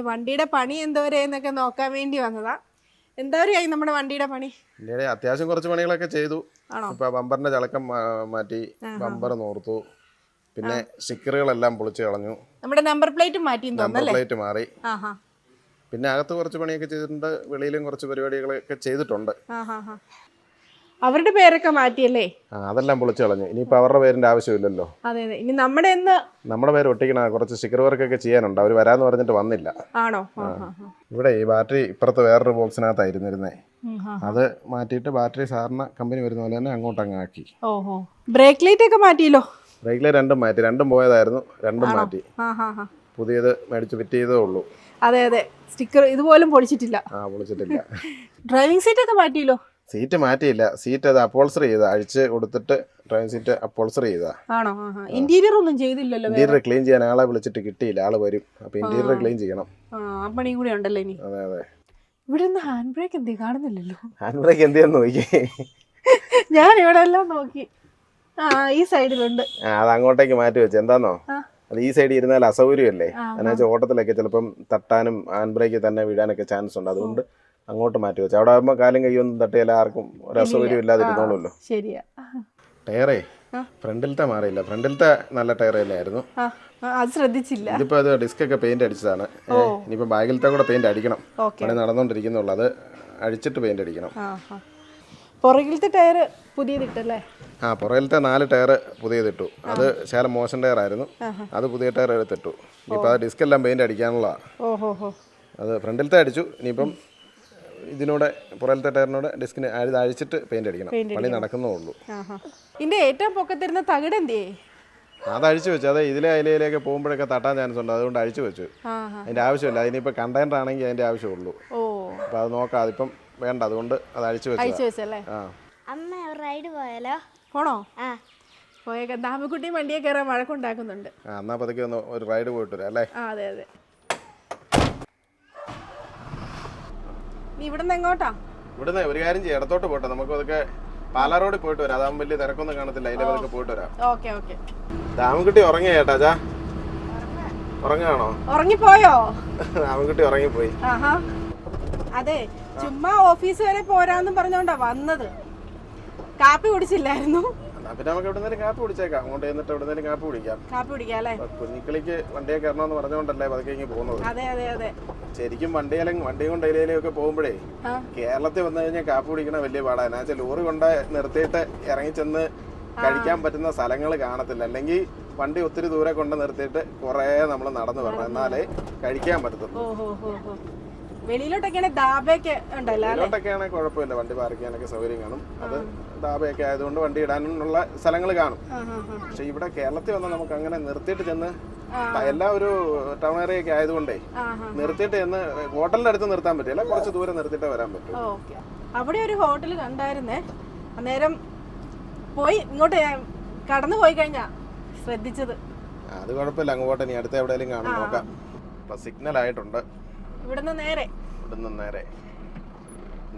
വണ്ടിയുടെ പണി എന്തോരെന്നൊക്കെ നോക്കാൻ വേണ്ടി വന്നതാ. എന്തോരായി നമ്മുടെ വണ്ടിയുടെ പണി? അത്യാവശ്യം കുറച്ച് പണികളൊക്കെ ചെയ്തു. ഇപ്പൊ ബമ്പറിന്റെ ചളക്കം മാറ്റി, ബമ്പർ നോർത്തു, പിന്നെ സ്റ്റിക്കറുകളെല്ലാം പൊളിച്ചു കളഞ്ഞു. നമ്മുടെ നമ്പർ പ്ലേറ്റ് മാറ്റി, നമ്പർ പ്ലേറ്റ് മാറി. പിന്നെ അകത്ത് കുറച്ച് പണിയൊക്കെ ചെയ്തിട്ടുണ്ട്, വെളിയിലും കുറച്ച് പരിപാടികളൊക്കെ ചെയ്തിട്ടുണ്ട്. അവരുടെ പേരൊക്കെ മാറ്റിയല്ലേ? അതെല്ലാം പൊളിച്ചു കളഞ്ഞു. ഇനിയിപ്പോൾ അവരുടെ പേരിന്റെ ആവശ്യമില്ലല്ലോ. അതെ അതെ. ഇനി നമ്മുടെ പേര് ഒട്ടിക്കണ കുറച്ച് സ്റ്റിക്കർ വർക്കൊക്കെ ചെയ്യാനുണ്ട്. അവർ വരാന്ന് പറഞ്ഞിട്ട് വന്നില്ല. ആണോ? ഇവിടെ ഈ ബാറ്ററി ഇപ്പുറത്ത് വേറൊരു ബോക്സിനകത്തായിരുന്നിരുന്നേ. അത് മാറ്റിയിട്ട് ബാറ്ററി സാറിന് കമ്പനി വരുന്ന പോലെ തന്നെ അങ്ങോട്ട് ആക്കി. ഓഹോ. ബ്രേക്ക് ലൈറ്റ് ഒക്കെ മാറ്റിയല്ലോ? ബ്രേക്ക് ലൈറ്റ് രണ്ടും മാറ്റി. രണ്ടും പോയതായിരുന്നു, രണ്ടും മാറ്റി. പുതിയത് മേടിച്ച് ഫിറ്റ് ചെയ്തേ ഉള്ളൂ. അതെ അതെ. സ്റ്റിക്കർ ഇതുപോലും പൊളിച്ചിട്ടില്ല. പൊളിച്ചിട്ടില്ല. ഡ്രൈവിംഗ് സീറ്റ് ഒക്കെ മാറ്റിയല്ലോ? സീറ്റ് മാറ്റിയില്ല. സീറ്റ് അത് അപ്പോൾസറി ചെയ്താ, അഴിച്ച് കൊടുത്തിട്ട് ഡ്രൈവിംഗ് സീറ്റ് അപ്പോൾസറി ചെയ്താ. ആണോ? ഇന്റീരിയർ ഒന്നും ചെയ്തില്ലല്ലോ? ഇന്റീരിയർ ക്ലീൻ ചെയ്യാൻ ആളെ വിളിച്ചിട്ട് കിട്ടിയില്ല. ആള് വരും, അപ്പൊ ഇന്റീരിയർ ക്ലീൻ ചെയ്യണം. ആ പണിയും കൂടി ഉണ്ടല്ലോ ഇനി. അതെ അതെ. ഇവിടെ നിന്ന് ഹാൻഡ് ബ്രേക്ക് എന്തേ കാണുന്നില്ലല്ലോ? ഹാൻഡ് ബ്രേക്ക് എന്തിയാന്ന് നോക്കി. ഞാൻ ഇവിടെ എല്ലാം നോക്കി. ഈ സൈഡിലുണ്ട്. അത് അങ്ങോട്ടേക്ക് മാറ്റി വെച്ചു. എന്താന്നോ, അത് ഈ സൈഡിൽ ഇരുന്നാൽ അസൗകര്യമല്ലേ. എന്നുവെച്ചാൽ ഓട്ടത്തിലൊക്കെ ചിലപ്പം തട്ടാനും ഹാൻഡ് ബ്രേക്ക് തന്നെ വീഴാനൊക്കെ ചാൻസ് ഉണ്ട്. അതുകൊണ്ട് അങ്ങോട്ട് മാറ്റി വെച്ചു. അവിടെ ആകുമ്പോൾ കാലും കൈയൊന്നും തട്ടിയാൽ ആർക്കും ഒരു അസൗകര്യം ഇല്ലാതിരുന്നോളൂല്ലോ. ശരിയാ. ടയറേ ഫ്രണ്ടിലത്തെ മാറിയില്ല. ഫ്രണ്ടിലത്തെ നല്ല ടയർ തന്നെയായിരുന്നു. അത് ശ്രദ്ധിച്ചില്ല. ഇതിപ്പോ അത് ഡിസ്ക് ഒക്കെ പെയിന്റ് അടിച്ചതാണ്. ഇനിയിപ്പോ ബാഗിലത്തെ കൂടെ പെയിന്റ് അടിക്കണം. പണി നടന്നുകൊണ്ടിരിക്കുന്നുള്ളൂ. അത് അഴിച്ചിട്ട് പെയിന്റ് അടിക്കണം. പുറകിലത്തെ ടയർ പുതിയതിട്ടല്ലേ? പുറകിലത്തെ 4 ടയർ പുതിയതിട്ടു. അത് ശാലം മോശം ടയർ ആയിരുന്നു. അത് പുതിയ ടയർ എടുത്തിട്ടു. ഇനിയിപ്പോൾ അത് ഡിസ്ക് എല്ലാം പെയിന്റ് അടിക്കാനുള്ള. അത് ഫ്രണ്ടിലത്തെ അടിച്ചു. ഇനിയിപ്പം ഇതിനൂടെ പുറകിലത്തെ ടയറിനോട് ഡിസ്കിന് അഴിച്ചിട്ട് പെയിന്റ് അടിക്കണം. പണി നടക്കുന്നേ ഉള്ളൂ. ഇതിന്റെ ഏറ്റവും പൊക്കത്തിരുന്ന തകിട് എന്തേ? അത് അഴിച്ചു വെച്ചു. അതെ, ഇതിലെ അതിലേക്ക് പോകുമ്പോഴൊക്കെ തട്ടാൻ ചാൻസ് ഉണ്ട്. അതുകൊണ്ട് അഴിച്ചു വെച്ചു. അതിന്റെ ആവശ്യമില്ല. അതിനിപ്പോൾ കണ്ടെയ്നർ ആണെങ്കിൽ അതിന്റെ ആവശ്യമുള്ളൂ. അപ്പൊ അത് നോക്കാം. അതിപ്പം വേണ്ട, അതുകൊണ്ട് അത് അഴിച്ചു വെച്ചല്ലേ. അമ്മ റൈഡ് പോയാലോ? പോണോ? പോയേക്കാം. ദാമക്കുട്ടി വണ്ടിയെ കയറാൻ വഴക്കുണ്ടാക്കുന്നുണ്ട്. എന്നാ പതുക്കെ ഒന്ന് ഒരു റൈഡ് പോയിട്ട് വരാം അല്ലേ? അതെ അതെ. നീ ഇവിടുന്ന് എങ്ങോട്ടാ? ഇവിടുന്ന് ഒരു കാര്യം ചെയ്യാം, ഇടത്തോട്ട് പോട്ടെ. നമുക്ക് അതൊക്കെ പാലാ റോഡിൽ പോയിട്ട് വരാം. അതാകുമ്പോൾ വലിയ തിരക്കൊന്നും കാണത്തില്ല. അതിലെ പതുക്കെ പോയിട്ട് വരാം. Okay okay. ദാമക്കുട്ടി ഉറങ്ങിയ ചേട്ടാ? ഉറങ്ങാണോ? ഉറങ്ങിപ്പോയോ? ദാമക്കുട്ടി ഉറങ്ങിപ്പോയി. അതെ, ചുമ്മാ ഓഫീസ് വരെ പോരാന്നും പറഞ്ഞോണ്ടാ വന്നത്. കാപ്പി കുടിച്ചില്ലായിരുന്നു. പിന്നെ നമുക്ക് എവിടെന്നേലും കാപ്പി കുടിച്ചേക്കാം. അങ്ങോട്ട് ചെന്നിട്ട് എവിടെന്നേലും കാപ്പി കുടിക്കാം. അല്ലേ? കുഞ്ഞിക്കിളിക്ക് വണ്ടിയെ കയറണമെന്ന് പറഞ്ഞോണ്ടല്ലേ പതുക്കെ ഇങ്ങനെ പോകുന്നത്. അതെ അതെ അതെ. ശരിക്കും വണ്ടിയും കൊണ്ട് ഏരിയയിലും ഒക്കെ പോകുമ്പോഴേ കേരളത്തിൽ വന്നു കഴിഞ്ഞാൽ കാപ്പി കുടിക്കണ വലിയ പാടാ. എന്നാ വെച്ചാൽ ലോറി കൊണ്ട് നിർത്തിയിട്ട് ഇറങ്ങിച്ചെന്ന് കഴിക്കാൻ പറ്റുന്ന സ്ഥലങ്ങൾ കാണത്തില്ല. അല്ലെങ്കിൽ വണ്ടി ഒത്തിരി ദൂരെ കൊണ്ട് നിർത്തിയിട്ട് കുറെ നമ്മൾ നടന്നു വരണം, എന്നാലേ കഴിക്കാൻ പറ്റത്തുള്ളൂ. വെളിയിലോട്ടൊക്കെയാണെങ്കിൽ കുഴപ്പമില്ല. വണ്ടി പാർക്ക് ചെയ്യാനൊക്കെ സൗകര്യം കാണും. അത് ധാബയൊക്കെ ആയതുകൊണ്ട് വണ്ടി ഇടാനുള്ള സ്ഥലങ്ങൾ കാണും. പക്ഷെ ഇവിടെ കേരളത്തിൽ വന്നാൽ നമുക്ക് അങ്ങനെ നിർത്തിയിട്ട് ചെന്ന്, എല്ലാ ഒരു ടൗൺ ഏരിയ ഒക്കെ ആയതുകൊണ്ടേ നിർത്തിയിട്ട് ചെന്ന് ഹോട്ടലിന്റെ അടുത്ത് നിർത്താൻ പറ്റില്ല. കുറച്ച് ദൂരം നിർത്തിയിട്ട് വരാൻ പറ്റും. അവിടെ ഒരു ഹോട്ടൽ കണ്ടായിരുന്നേ. അന്നേരം പോയി ഇങ്ങോട്ട് കടന്നു പോയി കഴിഞ്ഞാ ശ്രദ്ധിച്ചത്. അത് കുഴപ്പമില്ല. അങ്ങോട്ട് ഇനി അടുത്ത എവിടെയെങ്കിലും കാണും, നോക്കാം. ഇപ്പൊ സിഗ്നൽ ആയിട്ടുണ്ട്. ഇവിടുന്ന്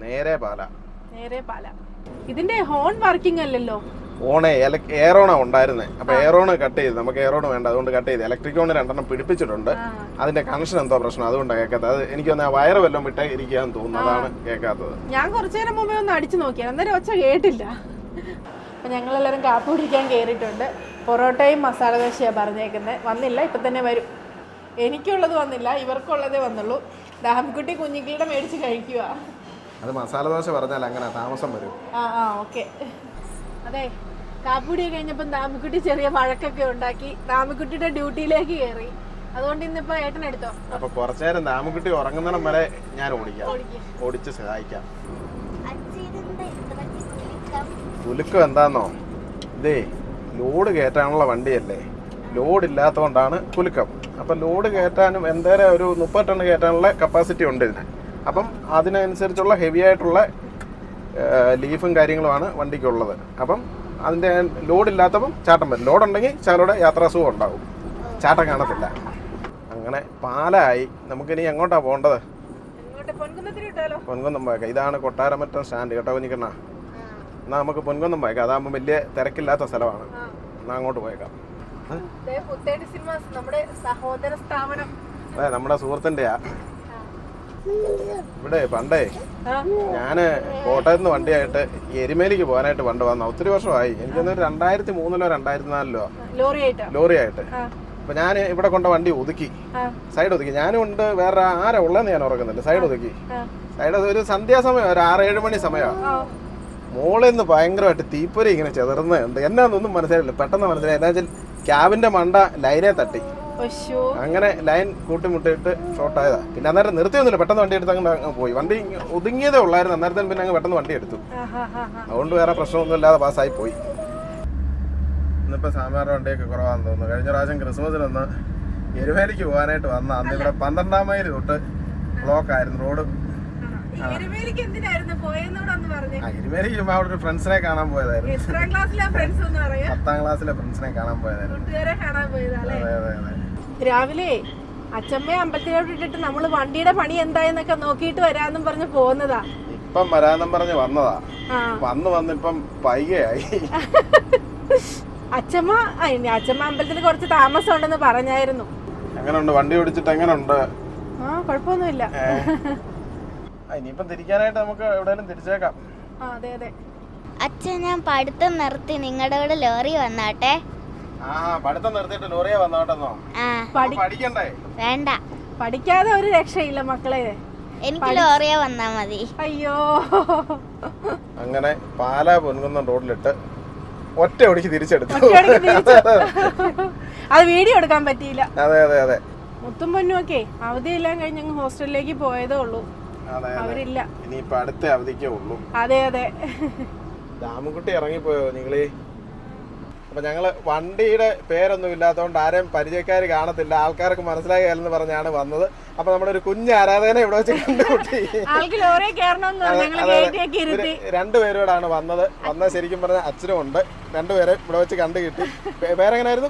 നേരെ പാല. ഇതിന്റെ ഹോൺ വർക്കിംഗ് അല്ലല്ലോ? ഓണേ എയറോണാ ഉണ്ടായിരുന്നേ. അപ്പൊ എയറോണ് കട്ട് ചെയ്ത്, നമുക്ക് എയറോണ് വേണ്ട, അതുകൊണ്ട് കട്ട് ചെയ്ത്. ഇലക്ട്രിക് ഓണ് 2 പിടിപ്പിച്ചിട്ടുണ്ട്. അതിന്റെ കണക്ഷൻ എന്തോ പ്രശ്നം, അതുകൊണ്ടാണ് കേൾക്കാത്തത്. അത് എനിക്ക് തോന്നുന്നു വയറ് വല്ലതും വിട്ടേ ഇരിക്കാന്ന് തോന്നുന്നു, അതാണ് കേൾക്കാത്തത്. ഞാൻ കുറച്ചു നേരം മുമ്പേ ഒന്ന് അടിച്ചു നോക്കിയാൽ അന്നേരം ഒച്ച കേട്ടില്ല. അപ്പൊ ഞങ്ങളെല്ലാവരും കാപ്പി കുടിക്കാൻ കയറിയിട്ടുണ്ട്. പൊറോട്ടയും മസാല ദോശയാണ് പറഞ്ഞേക്കുന്നത്. വന്നില്ല, ഇപ്പൊ തന്നെ വരും. എനിക്കുള്ളത് വന്നില്ല, ഇവർക്കുള്ളതേ വന്നുള്ളൂ. ദാമക്കുട്ടി കുഞ്ഞിക്കിളിയുടെ മേടിച്ച് കഴിക്കുക. അത് മസാല ദോശ പറഞ്ഞാൽ അങ്ങനെ താമസം വരും. ഓക്കെ. അതെ, കാപ്പിടി കഴിഞ്ഞപ്പോൾ ദാമക്കുട്ടി ചെറിയ വഴക്കൊക്കെ ഉണ്ടാക്കി. ദാമക്കുട്ടിയുടെ ഡ്യൂട്ടിയിലേക്ക് കയറി. അതുകൊണ്ട് ഇന്നിപ്പോ ഏട്ടൻ എടുത്തോ. അപ്പൊ കുറച്ചേരം ദാമക്കുട്ടി ഉറങ്ങുന്നിടം വരെ ഞാൻ ഓടിച്ച് സഹായിക്കാം. കുലുക്കം എന്താന്നോ, ഇതേ ലോഡ് കയറ്റാനുള്ള വണ്ടിയല്ലേ. ലോഡ് ഇല്ലാത്തതുകൊണ്ടാണ് കുലുക്കം. അപ്പം ലോഡ് കയറ്റാനും എന്തേലും ഒരു 30 ടൺ കയറ്റാനുള്ള കപ്പാസിറ്റി ഉണ്ട് ഇതിന്. അപ്പം അതിനനുസരിച്ചുള്ള ഹെവി ആയിട്ടുള്ള ലീഫും കാര്യങ്ങളുമാണ് വണ്ടിക്കുള്ളത്. അപ്പം അതിൻ്റെ ലോഡ് ഇല്ലാത്തപ്പം ചാട്ടം വരും. ലോഡ് ഉണ്ടെങ്കിൽ ചാലോടെ യാത്രാസുഖം ഉണ്ടാവും, ചാട്ടം കാണത്തില്ല. അങ്ങനെ പാലായി. നമുക്കിനി എങ്ങോട്ടാണ് പോകേണ്ടത്? പൊൻകുന്നം പോയേക്കാം. ഇതാണ് കൊട്ടാരമറ്റം സ്റ്റാൻഡ് കേട്ടോ കുഞ്ഞിക്കണ്ണ. എന്നാൽ നമുക്ക് പൊൻകുന്നം പോയേക്കാം. അതാകുമ്പോൾ വലിയ തിരക്കില്ലാത്ത സ്ഥലമാണ്. എന്നാൽ അങ്ങോട്ട് പോയേക്കാം. പുത്തേട്ട് സിനിമാസ് നമ്മുടെ സഹോദര സ്ഥാപനം അതെ നമ്മുടെ സുഹൃത്തിൻ്റെയാ. ഇവിടെ പണ്ടേ ഞാൻ കോട്ടയത്ത് നിന്ന് വണ്ടിയായിട്ട് എരുമേലിക്ക് പോകാനായിട്ട് പണ്ട് വന്ന ഒത്തിരി വർഷമായി. എനിക്കൊന്ന് 2003-ലോ 2004-ലോ ലോറിയായിട്ട്. അപ്പൊ ഞാൻ ഇവിടെ കൊണ്ട വണ്ടി ഒതുക്കി, സൈഡ് ഒതുക്കി. ഞാനും ഉണ്ട്, വേറെ ആരാ ഉള്ളതെന്ന് ഞാൻ ഓർക്കുന്നില്ല. സൈഡ് ഒതുക്കി. സൈഡ് ഒരു സന്ധ്യാസമയം, ഒരു 6-7 മണി സമയമാണ്. മോളിൽ നിന്ന് ഭയങ്കരമായിട്ട് തീപ്പൊരി ഇങ്ങനെ ചെതർന്നുണ്ട്. എന്നാന്നൊന്നും മനസ്സിലായില്ല. പെട്ടെന്ന് മനസ്സിലായി. എന്താ വെച്ചാൽ ക്യാബിന്റെ മണ്ട ലൈനെ തട്ടി. അങ്ങനെ ലൈൻ കൂട്ടിമുട്ടിയിട്ട് ഷോർട്ടായതാ. പിന്നെ അന്നേരം നിർത്തിയൊന്നുമില്ല, പെട്ടെന്ന് വണ്ടി എടുത്ത് അങ്ങ് പോയി. വണ്ടി ഒതുങ്ങിയതേ ഉള്ളായിരുന്നു. അന്നേരത്തിന് പിന്നെ അങ്ങ് പെട്ടെന്ന് വണ്ടി എടുത്തു. അതുകൊണ്ട് വേറെ പ്രശ്നമൊന്നും ഇല്ലാതെ പാസ്സായി പോയി. ഇന്നിപ്പോൾ സാമ്പാർ വണ്ടിയൊക്കെ കുറവാണെന്ന് തോന്നുന്നു. കഴിഞ്ഞ പ്രാവശ്യം ക്രിസ്മസിനൊന്ന് എരുമേലിക്ക് പോകാനായിട്ട് വന്ന അന്ന് ഇവിടെ 12 മൈൽ തൊട്ട് ബ്ലോക്ക് ആയിരുന്നു റോഡ്. എരുമേലിക്ക് എരുമേലിക്ക് ചുമ്മാ അവിടെ ഒരു ഫ്രണ്ട്സിനെ കാണാൻ പോയതായിരുന്നു. 10ാം ക്ലാസ്സിലെ ഫ്രണ്ട്സിനെ കാണാൻ പോയതായിരുന്നു. അതെ അതെ അതെ. രാവിലെ അച്ഛമ്മയെ അമ്പലത്തിലോട്ട് ഇട്ടിട്ട് നമ്മള് വണ്ടിയുടെ പണി എന്തായെന്നൊക്കെ നോക്കിയിട്ട് വരാന്നും പറഞ്ഞ് പോകുന്നതാ. ഇപ്പം വരാന്നും പറഞ്ഞ് വന്നതാ. വന്നിപ്പം പൈകയായി. അച്ഛമ്മ അമ്പലത്തിൽ കുറച്ച് താമസം ഉണ്ടെന്ന് പറഞ്ഞായിരുന്നു. എങ്ങനെയുണ്ട് വണ്ടി ഓടിച്ചിട്ട്? എങ്ങനെയുണ്ട്? കുഴപ്പമൊന്നുമില്ല. ഇനിയിപ്പം തിരിക്കാനായിട്ട് നമുക്ക് എവിടെയെങ്കിലും തിരിച്ചേക്കാം. അതെ അതെ. അച്ഛൻ ഞാൻ പഠിത്തം നിർത്തി നിങ്ങളുടെ കൂടെ ലോറി വന്നാട്ടെ. പഠിത്തം നിർത്തിയിട്ട് ലോറിയെ വന്നോട്ടെന്നോ? പഠിക്കണ്ടേ? വേണ്ട, പഠിക്കാതെ ഒരു രക്ഷയില്ല മക്കളെ. എനിക്ക് ലോറിയെ വന്നാ മതി. അയ്യോ. അങ്ങനെ പാലാ പൊൻകുന്നം റോഡിലിട്ട് ഒറ്റ ഒടിക്ക് തിരിച്ചെടുത്തു. അത് വീഡിയോ എടുക്കാൻ പറ്റിയില്ല. അതെ അതെ അതെ. മുത്തും പൊന്നുമൊക്കെ അവധിയെല്ലാം കഴിഞ്ഞ് അങ്ങ് ഹോസ്റ്റലിലേക്ക് പോയതേ ഉള്ളൂ. അവരില്ല. ഇനിയിപ്പോ അടുത്ത അവധിക്കേ ഉള്ളൂ. അതെ അതെ. രാമൻകുട്ടി ഇറങ്ങിപ്പോയോ നിങ്ങള്? അപ്പൊ ഞങ്ങള് വണ്ടിയുടെ പേരൊന്നും ഇല്ലാത്തതുകൊണ്ട് ആരെയും പരിചയക്കാര് കാണത്തില്ല, ആൾക്കാർക്ക് മനസ്സിലാകില്ലെന്ന് പറഞ്ഞാണ് വന്നത്. അപ്പൊ നമ്മുടെ ഒരു കുഞ്ഞ് ആരാധന ഇവിടെ വെച്ച് കണ്ടുമുട്ടി. രണ്ടുപേരോടാണ് വന്നത്. ശരിക്കും പറഞ്ഞ അച്ഛനും ഉണ്ട്. രണ്ടുപേരെ ഇവിടെ വെച്ച് കണ്ടു കിട്ടി. പേരെങ്ങനായിരുന്നു?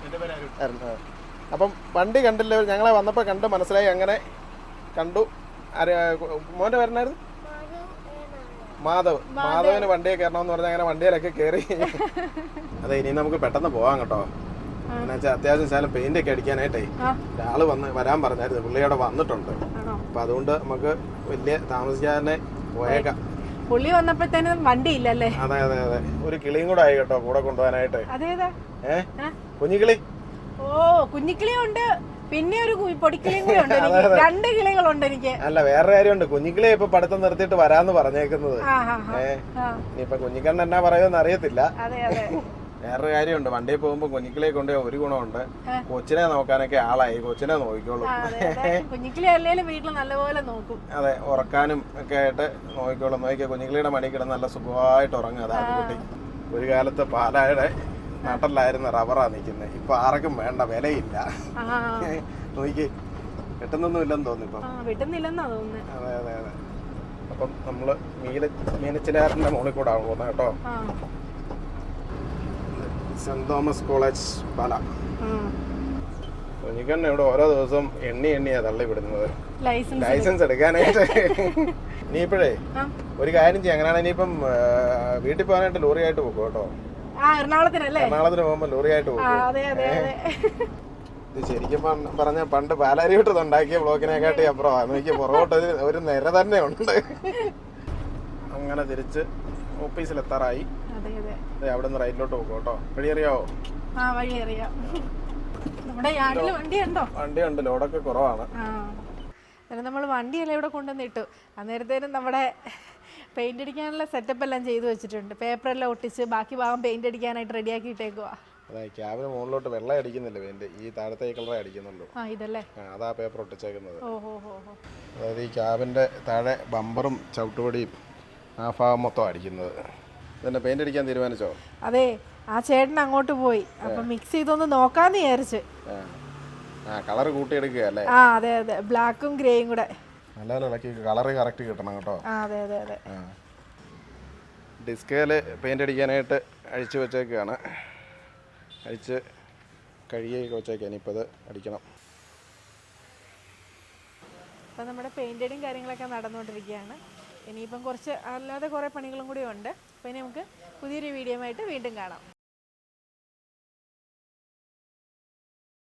അപ്പം വണ്ടി കണ്ടില്ല, ഞങ്ങളെ വന്നപ്പോ കണ്ട് മനസ്സിലായി. അങ്ങനെ കണ്ടു. മോന്റെ പേരെന്നായിരുന്നു? മാധവന് വണ്ടിയെ കയറണമെന്ന് പറഞ്ഞാൽ അങ്ങനെ വണ്ടിയിലൊക്കെ കയറി. അതെ, ഇനി നമുക്ക് പെട്ടെന്ന് പോവാം കേട്ടോ. എന്നുവെച്ചാൽ അത്യാവശ്യം ശാലം പെയിന്റ് ഒക്കെ അടിക്കാനായിട്ടേ ഒരാള് വരാൻ പറഞ്ഞായിരുന്നു. പുള്ളിയോടെ വന്നിട്ടുണ്ട്. അപ്പൊ അതുകൊണ്ട് നമുക്ക് വലിയ താമസിക്കാതെ പോയേക്കാം. പുള്ളി വന്നപ്പോഴത്തേനും വണ്ടി ഇല്ലല്ലേ? അതെ അതെ അതെ. ഒരു കിളിയും കൂടെ ആയി കേട്ടോ കൂടെ കൊണ്ടുപോകാനായിട്ട്. കുഞ്ഞിക്കിളി. ഓ, കുഞ്ഞിക്കിളിയുണ്ട്, പിന്നെ ഒരു പൊടിക്കിളിയും കൂടെ ഉണ്ട്. 2 കിളികളുണ്ട് എനിക്ക്. അല്ല, വേറെ കാര്യമുണ്ട്. കുഞ്ഞിക്കിളി ഇപ്പൊ പഠിത്തം നിർത്തിയിട്ട് വരാന്ന് പറഞ്ഞേക്കുന്നത്. ഇനിയിപ്പൊ കുഞ്ഞിക്കണ്ണൻ എന്നാ പറയുമെന്ന് അറിയത്തില്ല. വേറൊരു കാര്യമുണ്ട്, വണ്ടിയിൽ പോകുമ്പോ കുഞ്ഞിക്കിളിയെ കൊണ്ട് ഒരു ഗുണമുണ്ട്, കൊച്ചിനെ നോക്കാനൊക്കെ ആളായി. കൊച്ചിനെ നോക്കിക്കോളും. കുഞ്ഞിക്കിളി അല്ലേലും വീട്ടിൽ നല്ലപോലെ നോക്കും. അതെ, ഉറക്കാനും ഒക്കെ ആയിട്ട് നോക്കിക്കോളും. നോക്കിയാൽ കുഞ്ഞിക്കിളിയുടെ മടി കിടന്ന് നല്ല സുഖമായിട്ട് ഉറങ്ങുക. അതാണ് കുട്ടി. ഒരു കാലത്ത് പാലായുടെ നാട്ടിലായിരുന്ന റബ്ബറാ നിൽക്കുന്നത്. ഇപ്പൊ ആർക്കും വേണ്ട, വിലയില്ല. നോക്കി കിട്ടുന്നൊന്നും ഇല്ലെന്ന് തോന്നുന്നു ഇപ്പം. അതെ അതെ അതെ. അപ്പം നമ്മള് മീനച്ചിലാറിന്റെ മുകളിൽ കൂടെ ആണ് പോകുന്നത് കേട്ടോ. സെന്റ് തോമസ് കോളേജ് പാല. കുഞ്ഞിക്കണ്ണ ഇവിടെ ഓരോ ദിവസം എണ്ണിയാ തള്ളി വിടുന്നത് ലൈസൻസ് എടുക്കാനായിട്ട്. ഇനിയിപ്പോഴേ ഒരു കാര്യം ചെയ്യാം. അങ്ങനെയാണ് ഇനിയിപ്പം വീട്ടിൽ പോകാനായിട്ട് ലോറി ആയിട്ട് പോകും കേട്ടോ. എറണാകുളത്തിന് പോകുമ്പോ ലോറി ആയിട്ട് പോകും. ഇത് ശരിക്കും പറഞ്ഞ പണ്ട് പാലാരിവട്ടത്ത് ഉണ്ടാക്കിയ ബ്ലോക്കിനെക്കാട്ടി അപ്പുറമാണ്. എനിക്ക് പുറകോട്ട് ഒരു നിര തന്നെ ഉണ്ട്. അങ്ങനെ തിരിച്ച് ഓഫീസിലെത്താറായി. അവിടെ നിന്ന് റൈറ്റിലോട്ട് പോകും കേട്ടോ. വഴി അറിയാവോ? വണ്ടിയുണ്ട്, ലോഡൊക്കെ കുറവാണ്. നമ്മൾ വണ്ടിയെല്ലാം ഇവിടെ കൊണ്ടുവന്നിട്ടു. അന്നേരത്തേനും നമ്മുടെ പെയിന്റ് അടിക്കാനുള്ള സെറ്റപ്പ് എല്ലാം ചെയ്തു വെച്ചിട്ടുണ്ട്. പേപ്പറെല്ലാം ഒട്ടിച്ച് ബാക്കി ഭാഗം പെയിന്റ് അടിക്കാനായിട്ട് റെഡിയാക്കി ഇട്ടേക്കുവാ. അതെ, ക്യാബിന് മുകളിലോട്ട് വെള്ളം അടിക്കുന്നില്ല പെയിന്റ്. ഈ താഴത്തെ കളറേ അടിക്കുന്നുള്ളൂ. ഇതല്ലേ? അതാ പേപ്പർ ഒട്ടിച്ചേക്കുന്നത്. അതായത് ഈ ക്യാബിന്റെ താഴെ ബമ്പറും ചവിട്ടുപടിയും ആ ഭാഗം മൊത്തം അടിക്കുന്നത്. പിന്നെ പെയിന്റ് അടിക്കാൻ തീരുമാനിച്ചോ? അതെ, ആ ചേട്ടൻ അങ്ങോട്ട് പോയി. അപ്പൊ മിക്സ് ചെയ്തൊന്ന് നോക്കാന്ന് വിചാരിച്ച്. കളർ കൂട്ടിയെടുക്കുക അല്ലേ? അതെ അതെ, ബ്ലാക്കും ഗ്രേയും കൂടെ നല്ല ഇളക്കി കളർ കറക്റ്റ് കിട്ടണം കേട്ടോ. അതെ അതെ അതെ. ഡിസ്കേല് പെയിന്റ് അടിക്കാനായിട്ട് അഴിച്ചു വെച്ചേക്കാണ്. അഴിച്ച് കഴുകിയൊക്കെ വെച്ചേക്കാം. ഇനിയിപ്പോൾ ഇത് അടിക്കണം. അപ്പം നമ്മുടെ പെയിന്റടിയും കാര്യങ്ങളൊക്കെ നടന്നുകൊണ്ടിരിക്കുകയാണ്. ഇനിയിപ്പം കുറച്ച് അല്ലാതെ കുറേ പണികളും കൂടി ഉണ്ട്. അപ്പോൾ ഇനി നമുക്ക് പുതിയൊരു വീഡിയോ ആയിട്ട് വീണ്ടും കാണാം.